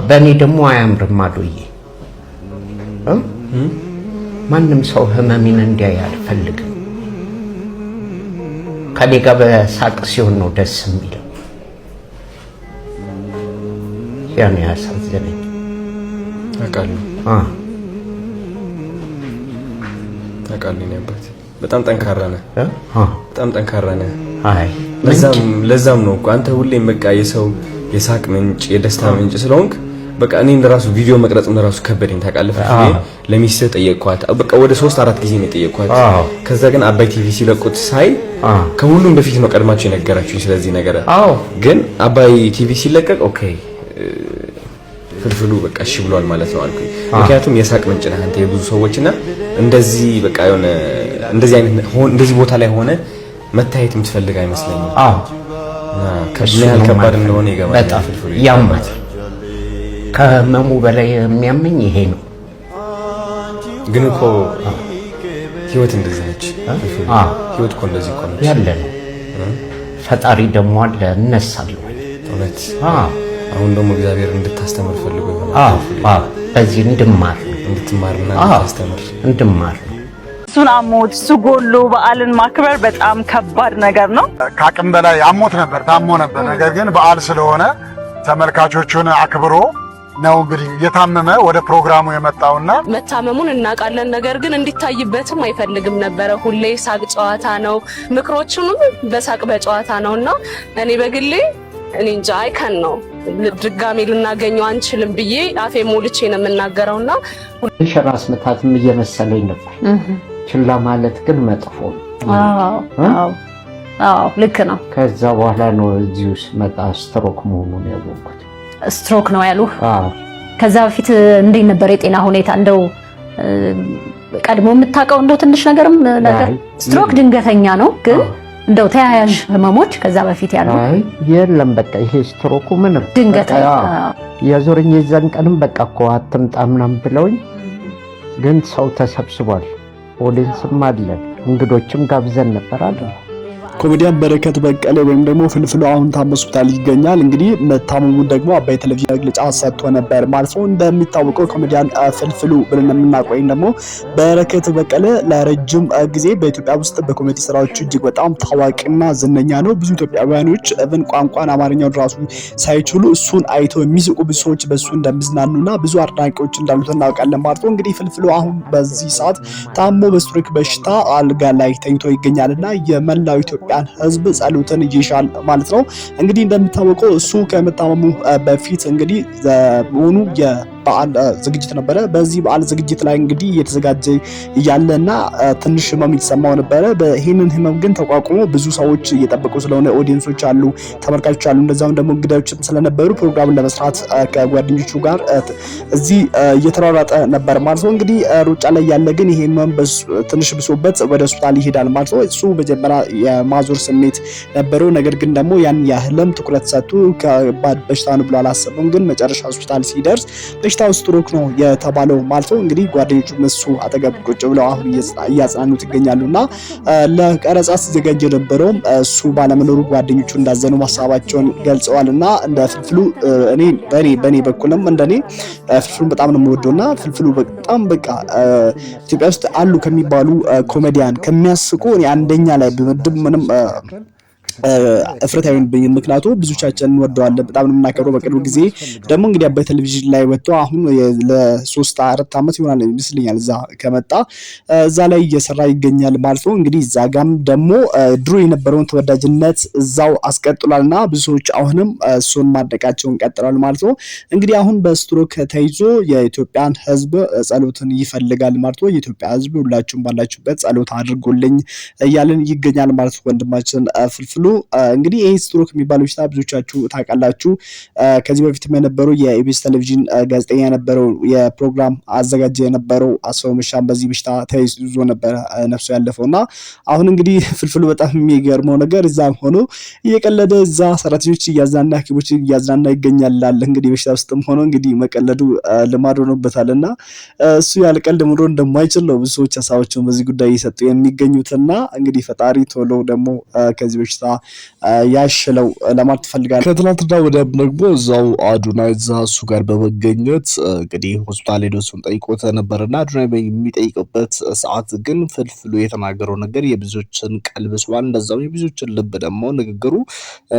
በእኔ ደግሞ አያምርም አሉዬ። ማንም ሰው ህመሜን እንዲያይ አልፈልግም። ከኔ ጋር በሳቅ ሲሆን ነው ደስ የሚለው። ያን ያሳዘነኝ አቃሉ ነበር። በጣም ጠንካራ ነህ። በጣም ጠንካራ ነህ። አይ ለዛም ነው አንተ ሁሌም በቃ የሰው የሳቅ ምንጭ የደስታ ምንጭ ስለሆንክ በቃ እኔ እንደራሱ ቪዲዮ መቅረጽም እንደራሱ ከበደኝ ታውቃለህ። ለሚስት ጠየቅኳት በቃ ወደ 3-4 ጊዜ ነው ጠየቅኳት። ከዛ ግን አባይ ቲቪ ሲለቁት ሳይ ከሁሉም በፊት ነው ቀድማችሁ የነገራችሁኝ ስለዚህ ነገር። ግን አባይ ቲቪ ሲለቀቅ ኦኬ ፍልፍሉ በቃ እሺ ብሏል ማለት ነው አልኩኝ። ምክንያቱም የሳቅ ምንጭ ነህ አንተ የብዙ ሰዎችና እንደዚህ በቃ የሆነ እንደዚህ ቦታ ላይ ሆነ መታየት የምትፈልግ አይመስለኝም። ከምን ያህል ከባድ እንደሆነ ይገባል። በጣም ያማል። ከመሙ በላይ የሚያመኝ ይሄ ነው። ግን እኮ ህይወት እንደዚህ ነች። ህይወት እኮ እንደዚህ እኮ ነች ያለ ነው። ፈጣሪ ደግሞ አለ እነሳለሁ። እውነት አሁን ደግሞ እግዚአብሔር እንድታስተምር ፈልጎ ይሆናል። በዚህ እንድማርና እንድማር ነው። እሱን አሞት እሱ ጎሎ በዓልን ማክበር በጣም ከባድ ነገር ነው። ከአቅም በላይ አሞት ነበር፣ ታሞ ነበር። ነገር ግን በዓል ስለሆነ ተመልካቾቹን አክብሮ ነው እንግዲህ የታመመ ወደ ፕሮግራሙ የመጣውና መታመሙን እናውቃለን። ነገር ግን እንዲታይበትም አይፈልግም ነበረ። ሁሌ ሳቅ ጨዋታ ነው፣ ምክሮቹንም በሳቅ በጨዋታ ነውና እኔ በግሌ እኔ እንጃ አይከን ነው ድጋሜ ልናገኘው አንችልም ብዬ አፌ ሞልቼ ነው የምናገረውና ራስ ምታትም እየመሰለኝ ነበር። ችላ ማለት ግን መጥፎ ነው። አዎ ልክ ነው። ከዛ በኋላ ነው እዚሁ ስመጣ ስትሮክ መሆኑን ያወቅኩት። ስትሮክ ነው ያሉህ? ከዛ በፊት እንዴት ነበር የጤና ሁኔታ? እንደው ቀድሞ የምታውቀው እንደው ትንሽ ነገር ስትሮክ ድንገተኛ ነው ግን እንደው ተያያዥ ህመሞች ከዛ በፊት ያሉ የለም። በቃ ይሄ ስትሮኩ ምንም ድንገተኛ ያዞረኝ። የዛን ቀንም በቃ እኮ አትምጣ ምናምን ብለውኝ፣ ግን ሰው ተሰብስቧል። ኦዲየንስም አለ፣ እንግዶችም ጋብዘን ነበር አይደል። ኮሜዲያን በረከት በቀለ ወይም ደግሞ ፍልፍሉ አሁን ሆስፒታል ይገኛል። እንግዲህ መታመሙን ደግሞ አባይ ቴሌቪዥን መግለጫ ሰጥቶ ነበር ማለት ነው። እንደሚታወቀው ኮሜዲያን ፍልፍሉ ብለን የምናውቀው ደግሞ በረከት በቀለ ለረጅም ጊዜ በኢትዮጵያ ውስጥ በኮሜዲ ስራዎች እጅግ በጣም ታዋቂና ዝነኛ ነው። ብዙ ኢትዮጵያውያኖች እብን ቋንቋን አማርኛውን ራሱ ሳይችሉ እሱን አይተው የሚስቁ ብዙ ሰዎች በሱ እንደሚዝናኑና ብዙ አድናቂዎች እንዳሉት እናውቃለን ማለት ነው። እንግዲህ ፍልፍሉ አሁን በዚህ ሰዓት ታሞ በስትሮክ በሽታ አልጋ ላይ ተኝቶ ይገኛልና የመላው ኢትዮጵያ ህዝብ ጸሎትን ይሻል ማለት ነው። እንግዲህ እንደሚታወቀው እሱ ከመታመሙ በፊት እንግዲህ ሆኑ የበዓል ዝግጅት ነበረ። በዚህ በዓል ዝግጅት ላይ እንግዲህ እየተዘጋጀ እያለና ትንሽ ህመም ይሰማው ነበረ። በይሄንን ህመም ግን ተቋቁሞ ብዙ ሰዎች እየጠበቁ ስለሆነ ኦዲየንሶች አሉ፣ ተመልካቾች አሉ፣ እንደዛም ደግሞ እንግዳዎችም ስለነበሩ ፕሮግራሙን ለመስራት ከጓደኞቹ ጋር እዚህ እየተሯሯጠ ነበር ማለት ነው። እንግዲህ ሩጫ ላይ ያለ ግን ይሄ ህመም ትንሽ ብሶበት ወደ ሆስፒታል ይሄዳል ማለት ነው። እሱ መጀመሪያ የማዞር ስሜት ነበረው። ነገር ግን ደግሞ ያን ያህልም ትኩረት ሰጥቶ ከባድ በሽታ ነው ብሎ አላሰበም። ግን መጨረሻ ሆስፒታል ሲደርስ በሽታው ስትሮክ ነው የተባለው ማለት ነው። እንግዲህ ጓደኞቹ እሱ አጠገብ ቁጭ ብለው አሁን እያጽናኑት ይገኛሉና ለቀረጻ ሲዘጋጅ የነበረውም እሱ ባለመኖሩ ጓደኞቹ እንዳዘኑ ሀሳባቸውን ገልጸዋልና እንደ ፍልፍሉ በኔ በኩልም እንደኔ ፍልፍሉን በጣም ነው የምወደውና ፍልፍሉ በጣም በቃ ኢትዮጵያ ውስጥ አሉ ከሚባሉ ኮሜዲያን ከሚያስቁ አንደኛ ላይ በመድብ ምንም እፍረት አይሆን በመክናቱ ብዙቻችን እንወደዋለን፣ በጣም ነው የምናከብረው። በቅርብ ጊዜ ደግሞ እንግዲህ አባይ ቴሌቪዥን ላይ ወጥቶ አሁን ለ3-4 ዓመት ይሆናል ይመስለኛል እዛ ከመጣ እዛ ላይ እየሰራ ይገኛል ማለት ነው። እንግዲህ እዛ ጋም ደግሞ ድሮ የነበረውን ተወዳጅነት እዛው አስቀጥሏልና ብዙ ሰዎች አሁንም እሱን ማድነቃቸውን ቀጥሏል ማለት ነው። እንግዲህ አሁን በስትሮክ ተይዞ የኢትዮጵያን ህዝብ ጸሎትን ይፈልጋል ማለት ነው። የኢትዮጵያ ህዝብ ሁላችሁም ባላችሁበት ጸሎት አድርጎልኝ እያልን ይገኛል ማለት ነው። ወንድማችን ፍልፍሉ እንግዲህ ይሄ ስትሮክ የሚባለው በሽታ ብዙዎቻችሁ ታውቃላችሁ። ከዚህ በፊት የነበረው የኢቢኤስ ቴሌቪዥን ጋዜጠኛ የነበረው የፕሮግራም አዘጋጅ የነበረው አስፋው መሻም በዚህ በሽታ ተይዞ ነበር ነፍሱ ያለፈውና አሁን እንግዲህ ፍልፍሉ በጣም የሚገርመው ነገር እዛም ሆኖ እየቀለደ እዛ ሰራተኞች እያዝናና ሐኪሞች እያዝናና ይገኛል። እንግዲህ በሽታ ውስጥም ሆኖ እንግዲህ መቀለዱ ልማድ ሆኖበታልና እሱ ያልቀልድ ምሮ እንደማይችል ነው ብዙ ሰዎች ሀሳባቸውን በዚህ ጉዳይ እየሰጡ የሚገኙትና እንግዲህ ፈጣሪ ቶሎ ደግሞ ከዚህ በሽታ ያሽለው ለማለት ፈልጋለሁ። ከትናንትና ወዲያም ደግሞ እዛው አዶናይ እሱ ጋር በመገኘት እንግዲህ ሆስፒታል ሄዶ እሱን ጠይቆት ነበርና አዶናይ በሚጠይቅበት ሰዓት ግን ፍልፍሉ የተናገረው ነገር የብዙዎችን ቀልብ ስቧል። እንደዛው የብዙዎችን ልብ ደግሞ ንግግሩ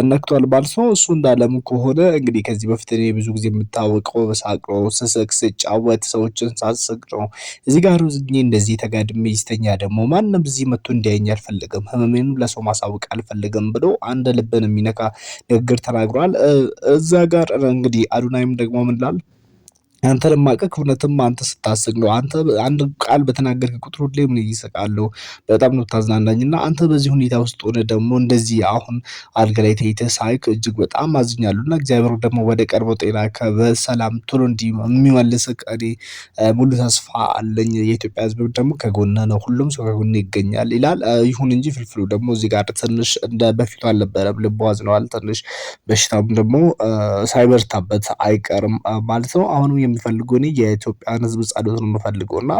ነክቷል ማለት ነው። እሱ እንዳለም ከሆነ እንግዲህ ከዚህ በፊት እኔ ብዙ ጊዜ የምታወቀው በሳቅ ነው፣ ስስቅ ስጫወት ሰዎችን ሳስቅ ነው። እዚህ ጋር እንደዚህ ተጋድሜ ይስተኛ ደግሞ ማንም እዚህ መጥቶ እንዲያየኝ አልፈልግም፣ ህመሜንም ለሰው ማሳወቅ አልፈልግም ብሎ አንድ ልብን የሚነካ ንግግር ተናግሯል። እዛ ጋር እንግዲህ አዶናይም ደግሞ ምን ይላል? አንተ ለማቀቅ እውነትም አንተ ስታስቅ ነው። አንተ አንድ ቃል በተናገርክ ቁጥር ሁሌ ምን ይስቃለሁ፣ በጣም ነው ታዝናናኝና አንተ በዚህ ሁኔታ ውስጥ ሆነ ደግሞ እንደዚህ አሁን አልጋ ላይ ተይተህ ሳይክ እጅግ በጣም አዝኛለሁና እግዚአብሔር ደግሞ ወደ ቀርቦ ጤና በሰላም ቶሎ እንደሚመልስህ እኔ ሙሉ ተስፋ አለኝ። የኢትዮጵያ ሕዝብ ደግሞ ከጎነ ነው፣ ሁሉም ሰው ከጎነ ይገኛል ይላል። ይሁን እንጂ ፍልፍሉ ደግሞ እዚህ ጋር ትንሽ እንደ በፊቱ አልነበረም፣ ልቡ አዝነዋል። ትንሽ በሽታውም ደግሞ ሳይበርታበት አይቀርም ማለት ነው። አሁንም የሚፈልገው እኔ የኢትዮጵያን ህዝብ ጸሎት ነው የምፈልገውና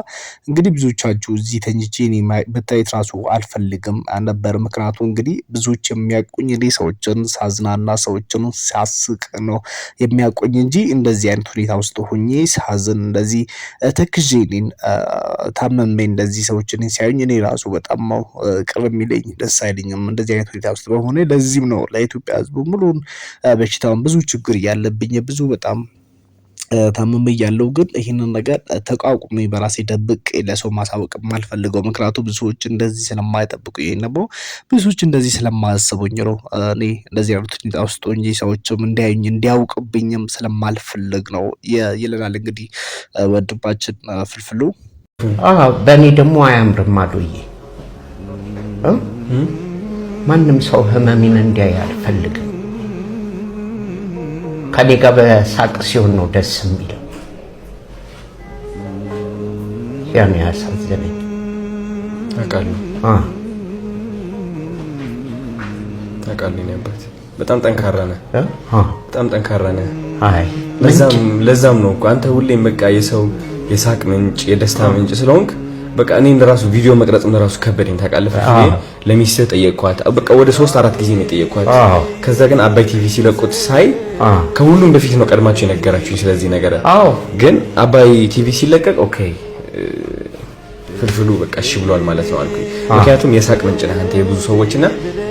እንግዲህ ብዙዎቻችሁ እዚህ ተኝቼ እኔ ብታይት ራሱ አልፈልግም ነበር። ምክንያቱም እንግዲህ ብዙዎች የሚያውቁኝ እኔ ሰዎችን ሳዝናና ሰዎችን ሲያስቅ ነው የሚያውቁኝ እንጂ እንደዚህ አይነት ሁኔታ ውስጥ ሆኜ ሳዝን እንደዚህ ተክዤ እኔን ታመሜ እንደዚህ ሰዎችን ሲያዩኝ እኔ ራሱ በጣም ነው ቅር የሚለኝ፣ ደስ አይለኝም እንደዚህ አይነት ሁኔታ ውስጥ በመሆኔ። ለዚህም ነው ለኢትዮጵያ ህዝብ ሙሉን በሽታውን ብዙ ችግር ያለብኝ ብዙ በጣም ታመመ ያለው ግን ይሄንን ነገር ተቋቁሜ በራሴ ደብቄ ለሰው ማሳወቅ የማልፈልገው ምክንያቱም ብዙዎች እንደዚህ ስለማይጠብቁ ይሄን ነው ብዙዎች እንደዚህ ስለማያስቡኝ ነው እኔ እንደዚህ ያሉት ሁኔታ ውስጥ እንጂ ሰዎችም እንዲያዩኝ እንዲያውቁብኝም ስለማልፈልግ ነው ይለናል እንግዲህ ወንድማችን ፍልፍሉ። በእኔ ደግሞ አያምርም አዶዬ። ማንም ሰው ህመሜን እንዲያይ አልፈልግም። ከኔ ጋር በሳቅ ሲሆን ነው ደስ የሚለው። ያን ያሳዝነኝ አውቃለሁ። አውቃለሁ ነበር። በጣም ጠንካራ ነህ። በጣም ጠንካራ ነህ። አይ ለዛም ነው እኮ አንተ ሁሌም በቃ የሰው የሳቅ ምንጭ የደስታ ምንጭ ስለሆንክ በቃ እኔን ለራሱ ቪዲዮ መቅረጽ ለራሱ ከበደኝ ታውቃለህ። ለሚስትህ ጠየቅኳት። በቃ ወደ 3-4 ጊዜ ነው ጠየቅኳት። ከዛ ግን አባይ ቲቪ ሲለቁት ሳይ ከሁሉም በፊት ነው ቀድማችሁ የነገራችሁኝ ስለዚህ ነገር። ግን አባይ ቲቪ ሲለቀቅ ኦኬ ፍልፍሉ በቃ እሺ ብሏል ማለት ነው አልኩኝ። ምክንያቱም የሳቅ ምንጭ ነህ አንተ የብዙ ሰዎችና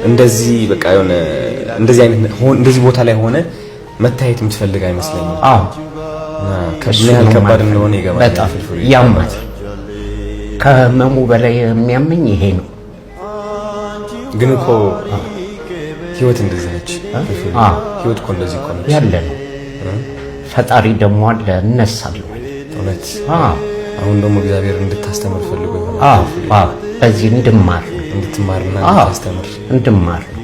እንደዚህ በቃ የሆነ እንደዚህ ቦታ ላይ ሆነ መታየት የምትፈልግ አይመስለኝም። ከምን ከባድ እንደሆነ ይገባል። በጣም ያማል። ከህመሙ በላይ የሚያመኝ ይሄ ነው። ግን እኮ ህይወት እንደዚህ ነች። ህይወት እኮ እንደዚህ እኮ ነች ያለ ነው። ፈጣሪ ደግሞ አለ እነሳለሁ። እውነት አሁን ደግሞ እግዚአብሔር እንድታስተምር ፈልጎ ይሆናል። በዚህ እንድማርና እንድታስተምር እንድማር ነው።